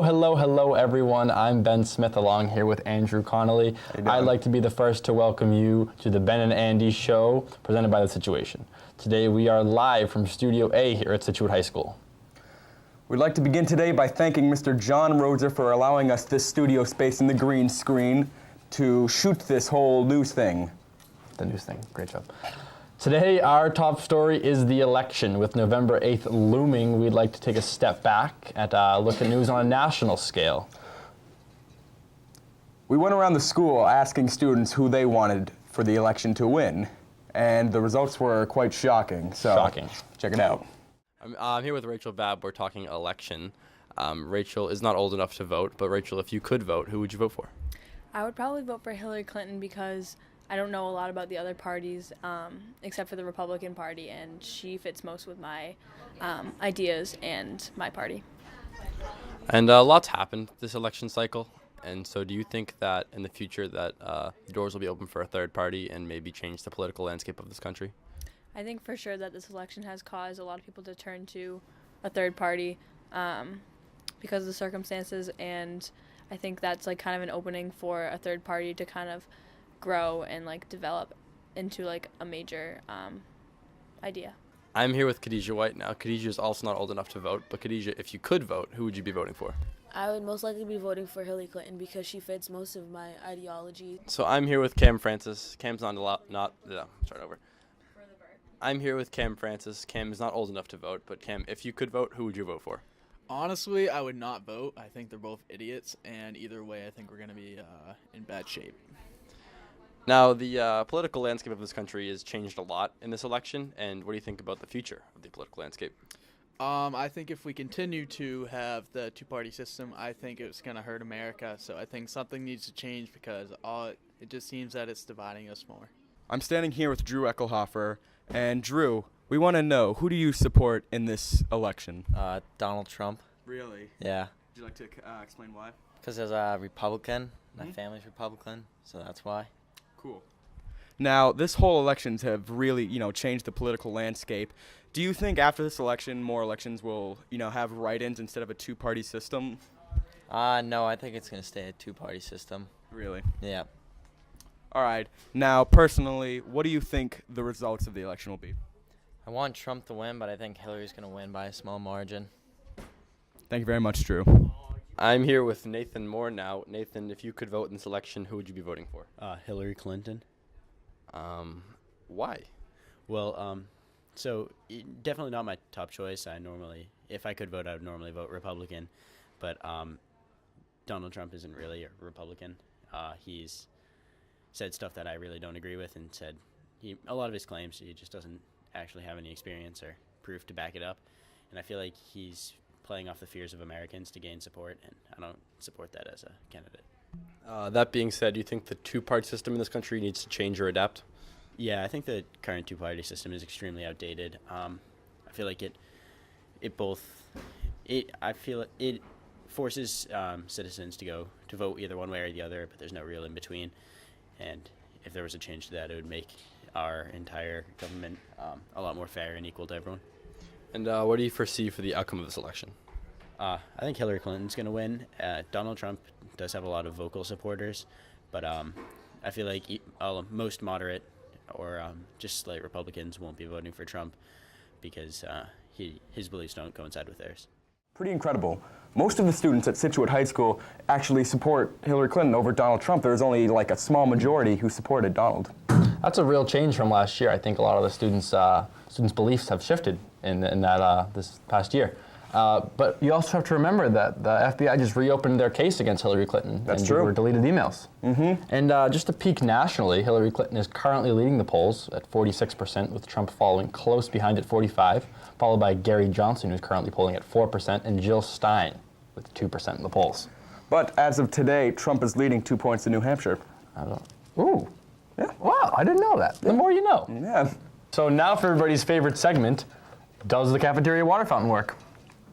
Hello, everyone. I'm Ben Smith, along here with Andrew Connolly. I'd like to be the first to welcome you to the Ben and Andy Show, presented by The Scituation. Today, we are live from Studio A here at Scituate High School. We'd like to begin today by thanking Mr. John Roser for allowing us this studio space in the green screen to shoot this whole news thing. The news thing. Great job. Today, our top story is the election. With November 8th looming, we'd like to take a step back and look at news on a national scale. We went around the school asking students who they wanted for the election to win, and the results were quite shocking. So, check it out. I'm here with Rachel Babb. We're talking election. Rachel is not old enough to vote, but Rachel, if you could vote, who would you vote for? I would probably vote for Hillary Clinton because I don't know a lot about the other parties except for the Republican Party, and she fits most with my ideas and my party. And lots happened this election cycle, and so do you think that in the future that the doors will be open for a third party and maybe change the political landscape of this country? I think for sure that this election has caused a lot of people to turn to a third party because of the circumstances, and I think that's like kind of an opening for a third party to kind of grow and like develop into like a major idea. I'm here with Khadijah White now. Khadijah is also not old enough to vote, but Khadijah, if you could vote, who would you be voting for? I would most likely be voting for Hillary Clinton because she fits most of my ideology. So I'm here with Cam Francis. Cam's start over. I'm here with Cam Francis. Cam is not old enough to vote, but Cam, if you could vote, who would you vote for? Honestly, I would not vote. I think they're both idiots, and either way, I think we're going to be in bad shape. Now, the political landscape of this country has changed a lot in this election, and what do you think about the future of the political landscape? I think if we continue to have the two-party system, I think it's going to hurt America, so I think something needs to change because it just seems that it's dividing us more. I'm standing here with Drew Eckelhofer, and Drew, we want to know, who do you support in this election? Donald Trump. Really? Yeah. Would you like to explain why? Because as a Republican, my family's Republican, so that's why. Cool. Now, this whole elections have really, changed the political landscape. Do you think after this election, more elections will, have write-ins instead of a two-party system? No, I think it's going to stay a two-party system. Really? Yeah. All right. Now, personally, what do you think the results of the election will be? I want Trump to win, but I think Hillary's going to win by a small margin. Thank you very much, Drew. I'm here with Nathan Moore now. Nathan, if you could vote in this election, who would you be voting for? Hillary Clinton. Why? Well, definitely not my top choice. If I could vote, I would normally vote Republican, but Donald Trump isn't really a Republican. He's said stuff that I really don't agree with, and said a lot of his claims, he just doesn't actually have any experience or proof to back it up, and I feel like he's playing off the fears of Americans to gain support, and I don't support that as a candidate. That being said, do you think the two-party system in this country needs to change or adapt? Yeah, I think the current two-party system is extremely outdated. I feel like it forces citizens to vote either one way or the other, but there's no real in between. And if there was a change to that, it would make our entire government a lot more fair and equal to everyone. And what do you foresee for the outcome of this election? I think Hillary Clinton's going to win. Donald Trump does have a lot of vocal supporters, but I feel like most moderate or just slight Republicans won't be voting for Trump because his beliefs don't coincide with theirs. Pretty incredible. Most of the students at Scituate High School actually support Hillary Clinton over Donald Trump. There's only like a small majority who supported Donald. That's a real change from last year. I think a lot of the students' beliefs have shifted in that this past year. But you also have to remember that the FBI just reopened their case against Hillary Clinton. That's and true. Were deleted emails. Mm-hmm. And just to peek nationally, Hillary Clinton is currently leading the polls at 46%, with Trump following close behind at 45%, followed by Gary Johnson, who's currently polling at 4%, and Jill Stein with 2% in the polls. But as of today, Trump is leading 2 points in New Hampshire. Ooh. Yeah. Wow, I didn't know that. The more you know. Yeah. So now for everybody's favorite segment, does the cafeteria water fountain work?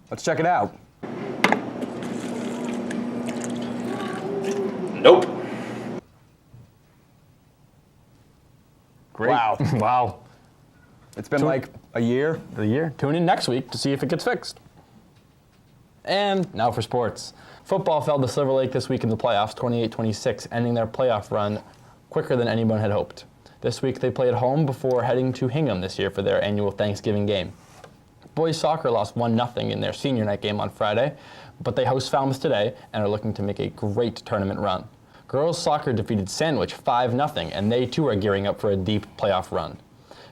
Let's check it out. Nope. Great. Wow. Wow. It's been like a year. Tune in next week to see if it gets fixed. And now for sports. Football fell to Silver Lake this week in the playoffs, 28-26, ending their playoff run quicker than anyone had hoped. This week they play at home before heading to Hingham this year for their annual Thanksgiving game. Boys soccer lost 1-0 in their senior night game on Friday, but they host Falmouth today and are looking to make a great tournament run. Girls soccer defeated Sandwich 5-0, and they too are gearing up for a deep playoff run.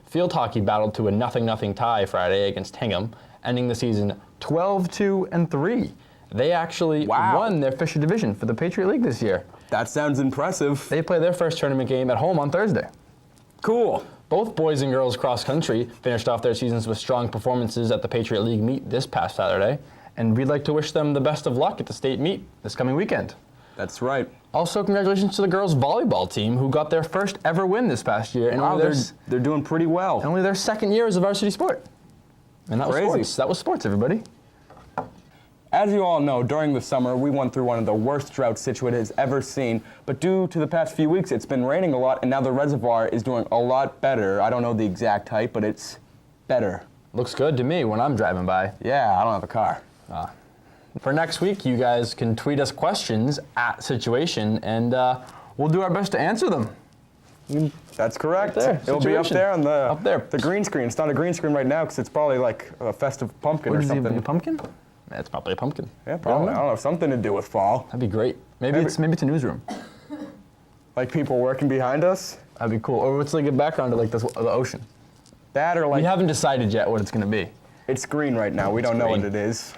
Field hockey battled to a 0-0 tie Friday against Hingham, ending the season 12-2-3. They actually won their Fisher Division for the Patriot League this year. That sounds impressive. They play their first tournament game at home on Thursday. Cool. Both boys and girls cross country finished off their seasons with strong performances at the Patriot League meet this past Saturday, and we'd like to wish them the best of luck at the state meet this coming weekend. That's right. Also, congratulations to the girls volleyball team who got their first ever win this past year. And Wow, they're doing pretty well. only their second year as a varsity sport. And that was Crazy. sports. That was sports, everybody. As you all know, during the summer, we went through one of the worst droughts Scituate has ever seen. But due to the past few weeks, it's been raining a lot, and now the reservoir is doing a lot better. I don't know the exact height, but it's better. Looks good to me when I'm driving by. Yeah, I don't have a car. For next week, you guys can tweet us questions at Scituation, and we'll do our best to answer them. That's correct. Right there, It'll be up Scituation. there on Up there. the green screen. It's not a green screen right now because it's probably like a festive pumpkin What or is it, something. a pumpkin? It's probably a pumpkin. Yeah, probably. I don't know. Something to do with fall. That'd be great. Maybe it's a newsroom. Like people working behind us. That'd be cool. Or it's like a background to like the ocean. That or like We haven't decided yet what it's going to be. it's green right now. We don't know what green. it is.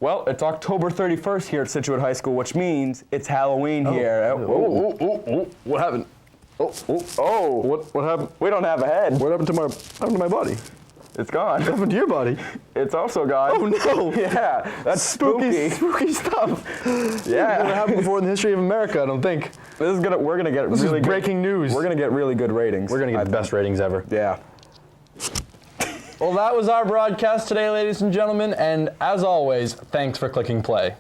Well, it's October 31st here at Scituate High School, which means it's Halloween here. What happened? What happened? We don't have a head. What happened to my body? It's gone. What happened to your body? It's also gone. Oh no! Yeah, that's spooky. Spooky stuff. Yeah. Never happened before in the history of America, I don't think. We're gonna get This really is breaking news. We're gonna get really good ratings. We're gonna get the best ratings ever. Yeah. Well, that was our broadcast today, ladies and gentlemen, and as always, thanks for clicking play.